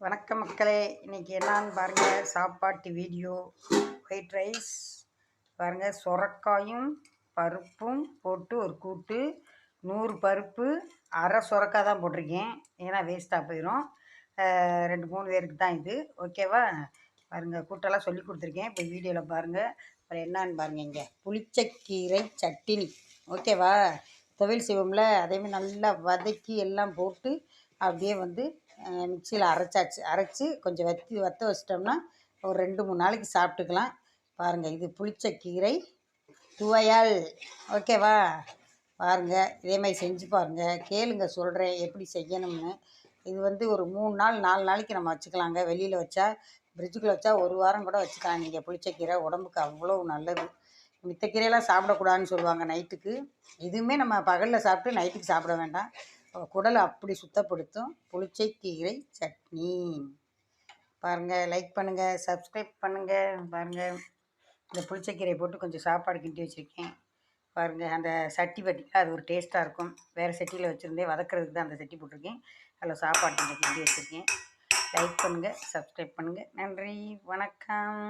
வணக்கம் மக்களே, இன்றைக்கி என்னான்னு பாருங்கள். சாப்பாட்டு வீடியோ. ஒயிட் ரைஸ் பாருங்கள், சுரக்காயும் பருப்பும் போட்டு ஒரு கூட்டு. 100 பருப்பு, அரை சுரக்காய் தான் போட்டிருக்கேன், ஏன்னா வேஸ்ட்டாக போயிடும். 2-3 பேருக்கு தான் இது, ஓகேவா? பாருங்கள், கூட்டெல்லாம் சொல்லி கொடுத்துருக்கேன். இப்போ வீடியோவில் பாருங்கள். அப்புறம் என்னான்னு பாருங்கள். இங்கே புளிச்சக்கீரை சட்டினி, ஓகேவா? துவையல் செய்வோம்ல, அதேமாதிரி நல்லா வதக்கி எல்லாம் போட்டு அப்படியே மிக்சியில் அரைச்சி கொஞ்சம் வற்ற வச்சிட்டோம்னா ஒரு 2-3 நாளைக்கு சாப்பிட்டுக்கலாம். பாருங்கள், இது புளிச்சக்கீரை துவையல், ஓகேவா? பாருங்கள், இதேமாதிரி செஞ்சு பாருங்கள். கேளுங்க, சொல்கிறேன் எப்படி செய்யணும்னு. இது ஒரு 3 நாள் 4 நாளைக்கு நம்ம வச்சுக்கலாங்க. வெளியில் வச்சா, ஃப்ரிட்ஜுக்குள்ளே வச்சா 1 வாரம் கூட வச்சுக்கலாம். நீங்கள் புளிச்சக்கீரை உடம்புக்கு அவ்வளோ நல்லது. மித்த கீரையெல்லாம் சாப்பிடக்கூடாதுன்னு சொல்லுவாங்க நைட்டுக்கு. இதுவுமே நம்ம பகலில் சாப்பிட்டு நைட்டுக்கு சாப்பிட வேண்டாம். குடலை அப்படி சுத்தப்படுத்தும். புளிச்சக்கீரை சட்னி பாருங்கள். லைக் பண்ணுங்கள், சப்ஸ்கிரைப் பண்ணுங்கள். பாருங்கள், இந்த புளிச்சக்கீரையை போட்டு கொஞ்சம் சாப்பாடு கிண்டி வச்சுருக்கேன். பாருங்கள், அந்த சட்டி பட்டியில் அது ஒரு டேஸ்ட்டாக இருக்கும். வேறு சட்டியில் வச்சுருந்தேன், வதக்கிறதுக்கு தான் அந்த சட்டி போட்டிருக்கேன். அதில் சாப்பாடு கொஞ்சம் கிண்டி வச்சுருக்கேன். லைக் பண்ணுங்கள், சப்ஸ்கிரைப் பண்ணுங்கள். நன்றி, வணக்கம்.